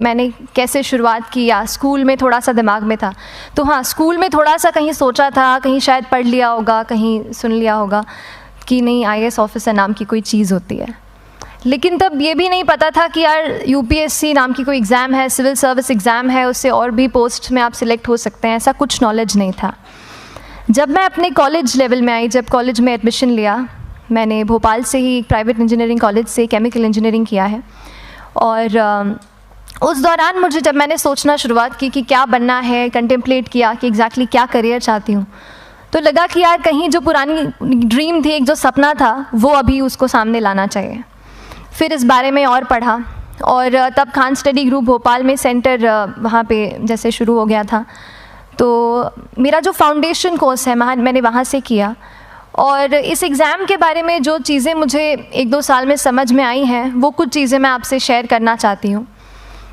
मैंने कैसे शुरुआत की या स्कूल में थोड़ा सा दिमाग में था, तो हाँ, स्कूल में थोड़ा सा कहीं सोचा था, कहीं शायद पढ़ लिया होगा, कहीं सुन लिया होगा कि नहीं IAS ऑफिसर नाम की कोई चीज़ होती है। लेकिन तब ये भी नहीं पता था कि यार UPSC नाम की कोई एग्ज़ाम है, सिविल सर्विस एग्ज़ाम है, उससे और भी पोस्ट में आप सिलेक्ट हो सकते हैं, ऐसा कुछ नॉलेज नहीं था। जब मैं अपने कॉलेज लेवल में आई, जब कॉलेज में एडमिशन लिया, मैंने भोपाल से ही एक प्राइवेट इंजीनियरिंग कॉलेज से केमिकल इंजीनियरिंग किया है, और उस दौरान मुझे जब मैंने सोचना शुरुआत की कि क्या बनना है, कंटेम्पलेट किया कि एग्जैक्टली क्या करियर चाहती हूँ, तो लगा कि यार कहीं जो पुरानी ड्रीम थी, एक जो सपना था, वो अभी उसको सामने लाना चाहिए। फिर इस बारे में और पढ़ा, और तब खान स्टडी ग्रुप भोपाल में सेंटर वहाँ पे जैसे शुरू हो गया था, तो मेरा जो फाउंडेशन कोर्स है मैंने वहाँ से किया। और इस एग्ज़ाम के बारे में जो चीज़ें मुझे 1-2 साल में समझ में आई हैं, वो कुछ चीज़ें मैं आपसे शेयर करना चाहती हूँ।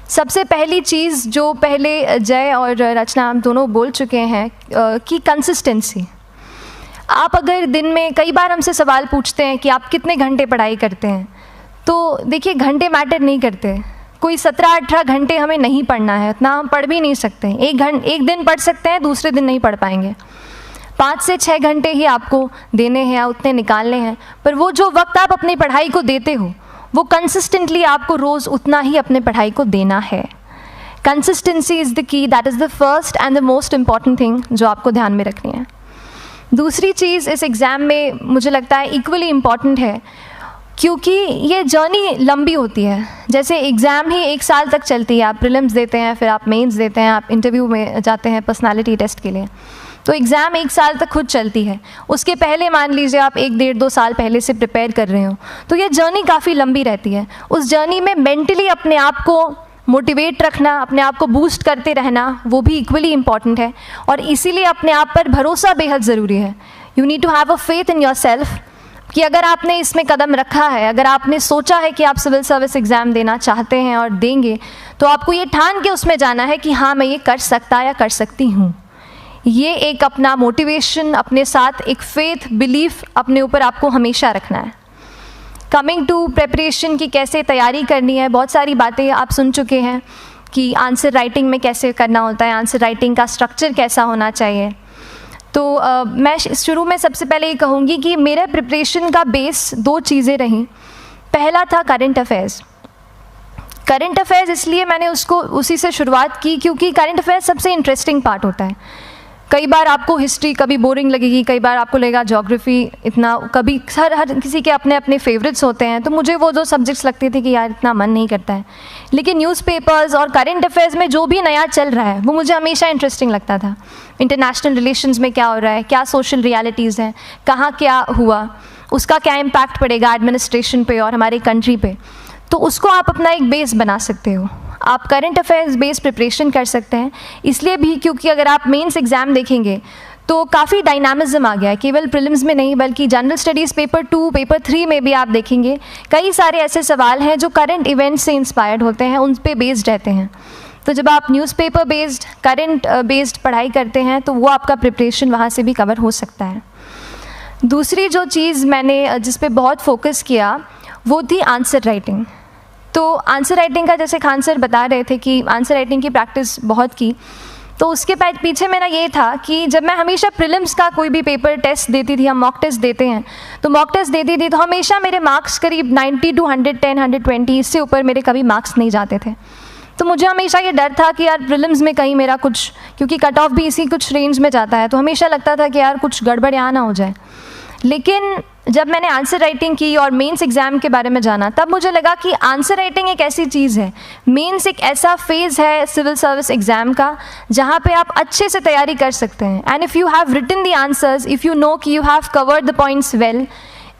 सबसे पहली चीज़ जो पहले जय और रचना हम दोनों बोल चुके हैं कि कंसिस्टेंसी। आप अगर दिन में, कई बार हमसे सवाल पूछते हैं कि आप कितने घंटे पढ़ाई करते हैं, तो देखिए घंटे मैटर नहीं करते। कोई 17-18 घंटे हमें नहीं पढ़ना है, इतना हम पढ़ भी नहीं सकते। एक दिन पढ़ सकते हैं, दूसरे दिन नहीं पढ़ पाएंगे। 5 से 6 घंटे ही आपको देने हैं या उतने निकालने हैं, पर वो जो वक्त आप अपनी पढ़ाई को देते हो, वो कंसिस्टेंटली आपको रोज़ उतना ही अपने पढ़ाई को देना है। Consistency is the key, that is the first and the most important thing जो आपको ध्यान में रखनी है। दूसरी चीज़ इस एग्ज़ाम में मुझे लगता है इक्वली इम्पॉर्टेंट है, क्योंकि ये जर्नी लंबी होती है। जैसे एग्ज़ाम ही 1 साल तक चलती है, आप प्रीलिम्स देते हैं, फिर आप मेंस देते हैं, आप इंटरव्यू में जाते हैं पर्सनालिटी टेस्ट के लिए, तो एग्ज़ाम 1 साल तक खुद चलती है। उसके पहले मान लीजिए आप 1-1.5-2 साल पहले से प्रिपेयर कर रहे हो, तो ये जर्नी काफ़ी लंबी रहती है। उस जर्नी में मेंटली अपने आप को मोटिवेट रखना, अपने आप को बूस्ट करते रहना, वो भी इक्वली इम्पॉर्टेंट है, और इसीलिए अपने आप पर भरोसा बेहद ज़रूरी है। You need to have a faith in yourself कि अगर आपने इसमें कदम रखा है, अगर आपने सोचा है कि आप सिविल सर्विस एग्ज़ाम देना चाहते हैं और देंगे, तो आपको ये ठान के उसमें जाना है कि हाँ, मैं ये कर सकता या कर सकती हूँ। ये एक अपना मोटिवेशन, अपने साथ एक फेथ, बिलीफ अपने ऊपर आपको हमेशा रखना है। कमिंग टू प्रेपरेशन की कैसे तैयारी करनी है, बहुत सारी बातें आप सुन चुके हैं कि आंसर राइटिंग में कैसे करना होता है, आंसर राइटिंग का स्ट्रक्चर कैसा होना चाहिए। तो मैं शुरू में सबसे पहले ये कहूँगी कि मेरे प्रिपरेशन का बेस 2 चीज़ें रहीं। पहला था करंट अफेयर्स। करंट अफेयर्स इसलिए मैंने उसी से शुरुआत की क्योंकि करंट अफेयर्स सबसे इंटरेस्टिंग पार्ट होता है। कई बार आपको हिस्ट्री कभी बोरिंग लगेगी, कई बार आपको लगेगा ज्योग्राफी इतना, कभी हर किसी के अपने अपने फेवरेट्स होते हैं। तो मुझे वो 2 सब्जेक्ट्स लगते थे कि यार इतना मन नहीं करता है, लेकिन न्यूज़पेपर्स और करंट अफेयर्स में जो भी नया चल रहा है वो मुझे हमेशा इंटरेस्टिंग लगता था। इंटरनेशनल रिलेशंस में क्या हो रहा है, क्या सोशल रियलिटीज़ हैं, कहाँ क्या हुआ, उसका क्या इम्पैक्ट पड़ेगा एडमिनिस्ट्रेशन पे और हमारी कंट्री पे, तो उसको आप अपना एक बेस बना सकते हो। आप करंट अफेयर्स बेस्ड प्रिपरेशन कर सकते हैं, इसलिए भी क्योंकि अगर आप मेंस एग्ज़ाम देखेंगे तो काफ़ी डायनामिज्म आ गया है, केवल प्रीलिम्स में नहीं बल्कि जनरल स्टडीज़ पेपर 2, पेपर 3 में भी आप देखेंगे कई सारे ऐसे सवाल हैं जो करंट इवेंट्स से इंस्पायर्ड होते हैं, उन पे बेस्ड रहते हैं। तो जब आप न्यूज़पेपर बेस्ड, करंट बेस्ड पढ़ाई करते हैं तो वो आपका प्रिपरेशन वहाँ से भी कवर हो सकता है। दूसरी जो चीज़ मैंने जिस पे बहुत फोकस किया वो थी आंसर राइटिंग। तो आंसर राइटिंग का जैसे खान सर बता रहे थे कि आंसर राइटिंग की प्रैक्टिस बहुत की, तो उसके पीछे मेरा ये था कि जब मैं हमेशा प्रीलिम्स का कोई भी पेपर टेस्ट देती थी, हम मॉक टेस्ट देते हैं, तो मॉक टेस्ट देती थी तो हमेशा मेरे मार्क्स करीब 90 to 110, 120, इससे ऊपर मेरे कभी मार्क्स नहीं जाते थे। तो मुझे हमेशा ये डर था कि यार प्रीलिम्स में कहीं मेरा कुछ, क्योंकि कट ऑफ भी इसी कुछ रेंज में जाता है, तो हमेशा लगता था कि यार कुछ गड़बड़ यहाँ ना हो जाए। लेकिन जब मैंने आंसर राइटिंग की और मेंस एग्ज़ाम के बारे में जाना, तब मुझे लगा कि आंसर राइटिंग एक ऐसी चीज़ है, मेंस एक ऐसा फेज़ है सिविल सर्विस एग्ज़ाम का जहाँ पे आप अच्छे से तैयारी कर सकते हैं। And if you have written the answers, if you know कि you have covered the points well,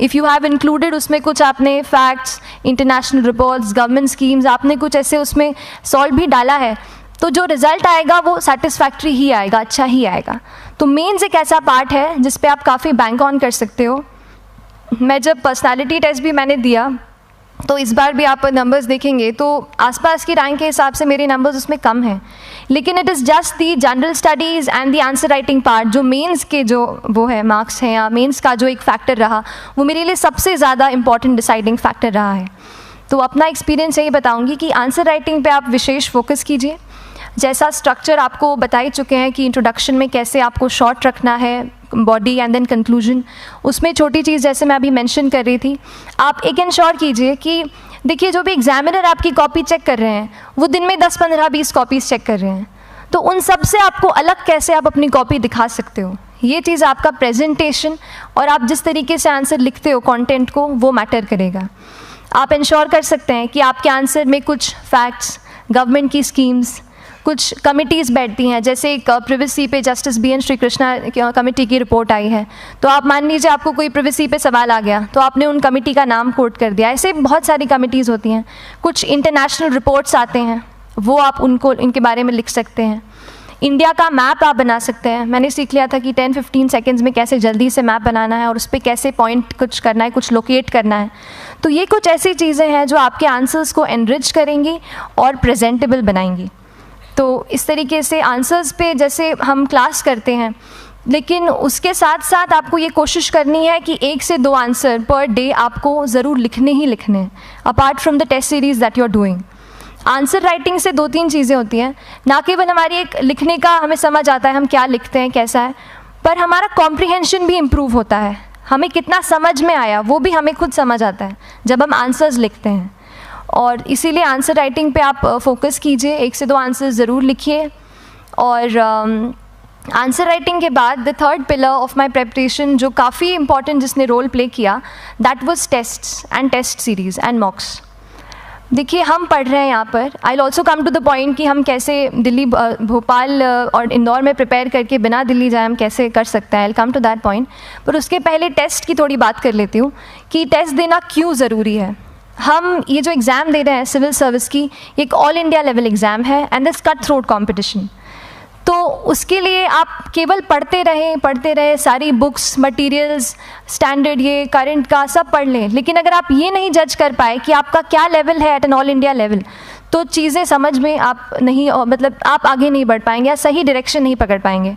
if you have included उसमें कुछ आपने facts, international reports, government schemes, आपने कुछ ऐसे उसमें सॉल्व भी डाला है, तो जो रिज़ल्ट आएगा वो सेटिस्फैक्ट्री ही आएगा, अच्छा ही आएगा। तो मेंस एक ऐसा पार्ट है जिस पे आप काफ़ी बैंक ऑन कर सकते हो। मैं जब पर्सनालिटी टेस्ट भी मैंने दिया, तो इस बार भी आप नंबर्स देखेंगे तो आसपास की रैंक के हिसाब से मेरे नंबर्स उसमें कम हैं, लेकिन it is just the general studies and the answer writing part, जो मेंस के जो वो है मार्क्स हैं या मेंस का जो एक फैक्टर रहा, वो मेरे लिए सबसे ज़्यादा इंपॉर्टेंट डिसाइडिंग फैक्टर रहा है। तो अपना एक्सपीरियंस यही बताऊंगी कि आंसर राइटिंग पे आप विशेष फोकस कीजिए। जैसा स्ट्रक्चर आपको बता ही चुके हैं कि इंट्रोडक्शन में कैसे आपको शॉर्ट रखना है, बॉडी एंड देन कंक्लूजन, उसमें छोटी चीज़ जैसे मैं अभी मेंशन कर रही थी, आप एक इंश्योर कीजिए कि देखिए जो भी एग्जामिनर आपकी कॉपी चेक कर रहे हैं वो दिन में 10, 15, 20 कॉपीज़ चेक कर रहे हैं, तो उन सब से आपको अलग कैसे आप अपनी कॉपी दिखा सकते हो, ये चीज़ आपका प्रेजेंटेशन और आप जिस तरीके से आंसर लिखते हो कंटेंट को, वो मैटर करेगा। आप इंश्योर कर सकते हैं कि आपके आंसर में कुछ फैक्ट्स, गवर्नमेंट की स्कीम्स, कुछ कमिटीज़ बैठती हैं, जैसे एक प्रिवेसी पे जस्टिस BN श्रीकृष्णा कमेटी की रिपोर्ट आई है, तो आप मान लीजिए आपको कोई प्रिवेसी पे सवाल आ गया तो आपने उन कमेटी का नाम कोट कर दिया। ऐसे बहुत सारी कमिटीज़ होती हैं। कुछ इंटरनेशनल रिपोर्ट्स आते हैं, वो आप उनको इनके बारे में लिख सकते हैं। इंडिया का मैप आप बना सकते हैं। मैंने सीख लिया था कि 10-15 सेकेंड्स में कैसे जल्दी से मैप बनाना है और उस पर कैसे पॉइंट कुछ करना है, कुछ लोकेट करना है। तो ये कुछ ऐसी चीज़ें हैं जो आपके आंसर्स को एनरिच करेंगी और प्रेजेंटेबल बनाएंगी। तो इस तरीके से आंसर्स पे जैसे हम क्लास करते हैं, लेकिन उसके साथ साथ आपको ये कोशिश करनी है कि 1 से 2 आंसर पर डे आपको ज़रूर लिखने ही लिखने हैं, apart from the test series that you are doing. Answer writing से 2-3 चीज़ें होती हैं, ना केवल हमारी एक लिखने का हमें समझ आता है हम क्या लिखते हैं कैसा है, पर हमारा कॉम्प्रिहेंशन भी इम्प्रूव होता है। हमें कितना समझ में आया वो भी हमें खुद समझ आता है जब हम आंसर्स लिखते हैं। और इसीलिए आंसर राइटिंग पे आप फोकस कीजिए, 1 से 2 आंसर्स ज़रूर लिखिए। और आंसर राइटिंग के बाद the third pillar of my preparation जो काफ़ी इंपॉर्टेंट जिसने रोल प्ले किया, that was tests and test series and mocks. देखिए हम पढ़ रहे हैं यहाँ पर, I will also come to the point कि हम कैसे दिल्ली, भोपाल और इंदौर में प्रिपेयर करके बिना दिल्ली जाए हम कैसे कर सकते हैं, I will come to that point. पर उसके पहले टेस्ट की थोड़ी बात कर लेती हूँ कि टेस्ट देना क्यों ज़रूरी है। हम ये जो एग्ज़ाम दे रहे हैं सिविल सर्विस की, एक ऑल इंडिया लेवल एग्ज़ाम है and this cut throat competition. तो उसके लिए आप केवल पढ़ते रहें, सारी बुक्स, मटेरियल्स, स्टैंडर्ड ये करंट का सब पढ़ लें, लेकिन अगर आप ये नहीं जज कर पाए कि आपका क्या लेवल है at an all India level, तो चीज़ें समझ में आप नहीं, मतलब आप आगे नहीं बढ़ पाएंगे या सही डायरेक्शन नहीं पकड़ पाएंगे।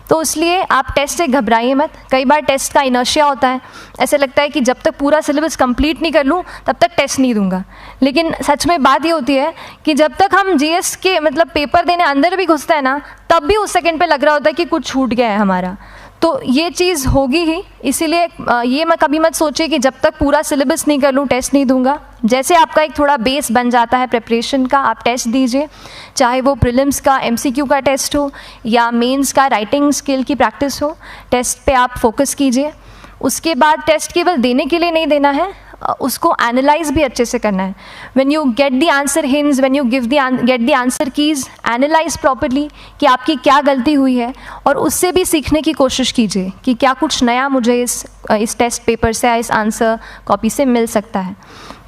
तो इसलिए आप टेस्ट से घबराइए मत। कई बार टेस्ट का इनर्शिया होता है, ऐसे लगता है कि जब तक पूरा सिलेबस कंप्लीट नहीं कर लूँ तब तक टेस्ट नहीं दूंगा, लेकिन सच में बात ये होती है कि जब तक हम GS के मतलब पेपर देने अंदर भी घुसते हैं ना, तब भी उस सेकंड पे लग रहा होता है कि कुछ छूट गया है हमारा। तो ये चीज़ होगी ही, इसीलिए ये मैं कभी मत सोचिए कि जब तक पूरा सिलेबस नहीं कर लूँ टेस्ट नहीं दूंगा। जैसे आपका एक थोड़ा बेस बन जाता है प्रिपरेशन का, आप टेस्ट दीजिए, चाहे वो प्रीलिम्स का MCQ का टेस्ट हो या मेंस का राइटिंग स्किल की प्रैक्टिस हो, टेस्ट पे आप फोकस कीजिए। उसके बाद टेस्ट केवल देने के लिए नहीं देना है, उसको एनालाइज भी अच्छे से करना है। When you get the answer hints, when you get the answer keys, analyse properly कि आपकी क्या गलती हुई है और उससे भी सीखने की कोशिश कीजिए कि क्या कुछ नया मुझे इस टेस्ट पेपर से या इस आंसर कॉपी से मिल सकता है।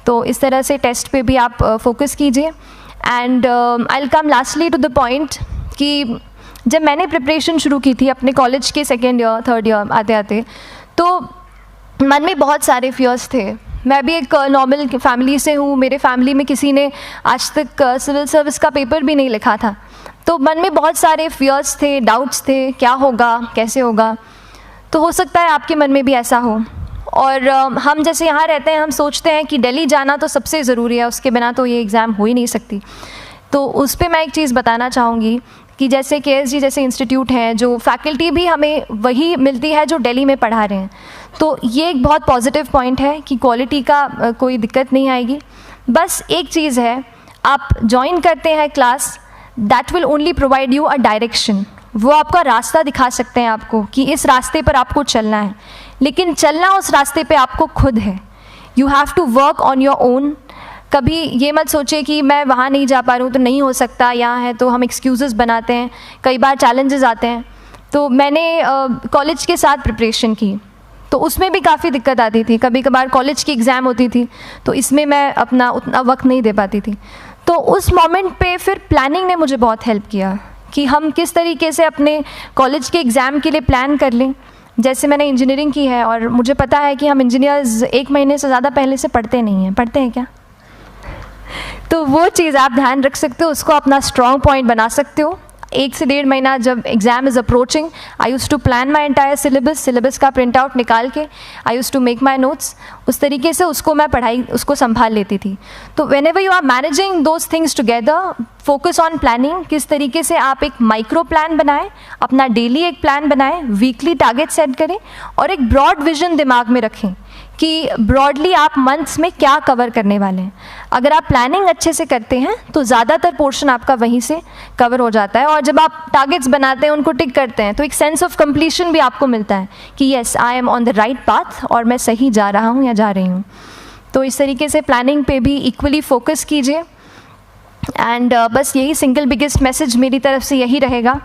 तो इस तरह से टेस्ट पे भी आप फोकस कीजिए। And I will come lastly to the point कि जब मैंने प्रिपरेशन शुरू की थी अपने कॉलेज के 2nd ईयर 3rd ईयर आते आते, तो मन में बहुत सारे फियर्स थे। मैं भी एक नॉर्मल फैमिली से हूँ, मेरे फैमिली में किसी ने आज तक सिविल सर्विस का पेपर भी नहीं लिखा था, तो मन में बहुत सारे फियर्स थे, डाउट्स थे, क्या होगा, कैसे होगा। तो हो सकता है आपके मन में भी ऐसा हो। और हम जैसे यहाँ रहते हैं, हम सोचते हैं कि दिल्ली जाना तो सबसे ज़रूरी है, उसके बिना तो ये एग्ज़ाम हो ही नहीं सकती। तो उस पर मैं एक चीज़ बताना चाहूँगी कि जैसे KSG जैसे इंस्टीट्यूट हैं, जो फैकल्टी भी हमें वही मिलती है जो दिल्ली में पढ़ा रहे हैं, तो ये एक बहुत पॉजिटिव पॉइंट है कि क्वालिटी का कोई दिक्कत नहीं आएगी। बस एक चीज़ है, आप ज्वाइन करते हैं class, that will only provide you a direction. वो आपका रास्ता दिखा सकते हैं आपको कि इस रास्ते पर आपको चलना है, लेकिन चलना उस रास्ते पे आपको खुद है। You have to work on your own. कभी ये मत सोचिए कि मैं वहाँ नहीं जा पा रहा हूँ तो नहीं हो सकता, यहाँ है, तो हम एक्सक्यूज़ेस बनाते हैं। कई बार चैलेंजेस आते हैं। तो मैंने कॉलेज के साथ प्रिपरेशन की, तो उसमें भी काफ़ी दिक्कत आती थी। कभी कभार कॉलेज की एग्ज़ाम होती थी तो इसमें मैं अपना उतना वक्त नहीं दे पाती थी। तो उस मोमेंट पे फिर प्लानिंग ने मुझे बहुत हेल्प किया कि हम किस तरीके से अपने कॉलेज के एग्ज़ाम के लिए प्लान कर लें। जैसे मैंने इंजीनियरिंग की है और मुझे पता है कि हम इंजीनियर्स 1 महीने से ज़्यादा पहले से पढ़ते नहीं हैं। पढ़ते हैं क्या? तो वो चीज़ आप ध्यान रख सकते हो, उसको अपना स्ट्रॉन्ग पॉइंट बना सकते हो। 1 से 1.5 महीना जब exam is approaching, I use to plan my entire syllabus का प्रिंट आउट निकाल के I use to make my notes, उस तरीके से उसको मैं उसको संभाल लेती थी। तो whenever you are managing those things together, focus on planning, किस तरीके से आप एक माइक्रो प्लान बनाएं, अपना डेली एक प्लान बनाएं, वीकली टारगेट सेट करें और एक ब्रॉड विजन दिमाग में रखें कि ब्रॉडली आप मंथ्स में क्या कवर करने वाले हैं। अगर आप प्लानिंग अच्छे से करते हैं तो ज़्यादातर पोर्शन आपका वहीं से कवर हो जाता है, और जब आप टारगेट्स बनाते हैं, उनको टिक करते हैं, तो एक सेंस ऑफ कंप्लीशन भी आपको मिलता है कि yes I am on the right path और मैं सही जा रहा हूँ या जा रही हूँ। तो इस तरीके से प्लानिंग पे भी इक्वली फोकस कीजिए। एंड बस यही सिंगल बिगेस्ट मैसेज मेरी तरफ से यही रहेगा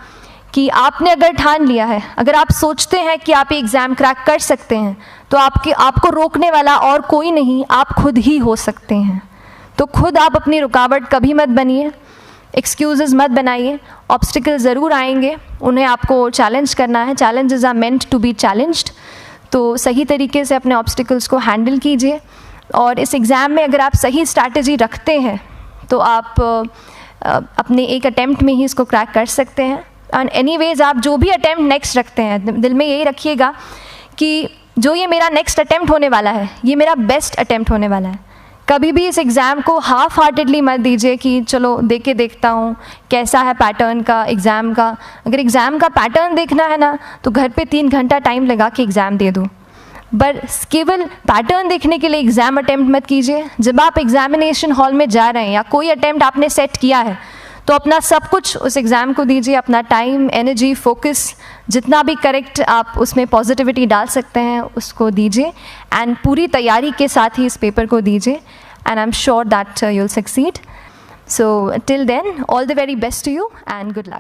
कि आपने अगर ठान लिया है, अगर आप सोचते हैं कि आप ये एग्ज़ाम क्रैक कर सकते हैं, तो आपको रोकने वाला और कोई नहीं, आप खुद ही हो सकते हैं। तो खुद आप अपनी रुकावट कभी मत बनिए, एक्सक्यूज़ेस मत बनाइए। ऑब्स्टिकल ज़रूर आएंगे, उन्हें आपको चैलेंज करना है। Challenges are meant to be challenged. तो सही तरीके से अपने ऑब्स्टिकल्स को हैंडल कीजिए, और इस एग्ज़ाम में अगर आप सही स्ट्रैटेजी रखते हैं तो आप अपने एक अटैम्प्ट में ही इसको क्रैक कर सकते हैं। एंड एनीवेज आप जो भी अटैम्प्ट नेक्स्ट रखते हैं, दिल में यही रखिएगा कि जो ये मेरा नेक्स्ट अटैम्प्ट होने वाला है, ये मेरा बेस्ट अटैम्प्ट होने वाला है। कभी भी इस एग्ज़ाम को हाफ हार्टेडली मत दीजिए कि चलो दे के देखता हूँ कैसा है पैटर्न का एग्ज़ाम का। अगर एग्ज़ाम का पैटर्न देखना है ना, तो घर पे 3 घंटा टाइम लगा के एग्ज़ाम दे दो, बस केवल पैटर्न देखने के लिए एग्ज़ाम अटैम्प्ट मत कीजिए। जब आप एग्जामिनेशन हॉल में जा रहे हैं या कोई अटैम्प्ट आपने सेट किया है, तो अपना सब कुछ उस एग्ज़ाम को दीजिए, अपना टाइम, एनर्जी, फोकस, जितना भी करेक्ट आप उसमें पॉजिटिविटी डाल सकते हैं उसको दीजिए, एंड पूरी तैयारी के साथ ही इस पेपर को दीजिए, and I am sure that you will succeed. So till then, all the very best to you and good luck.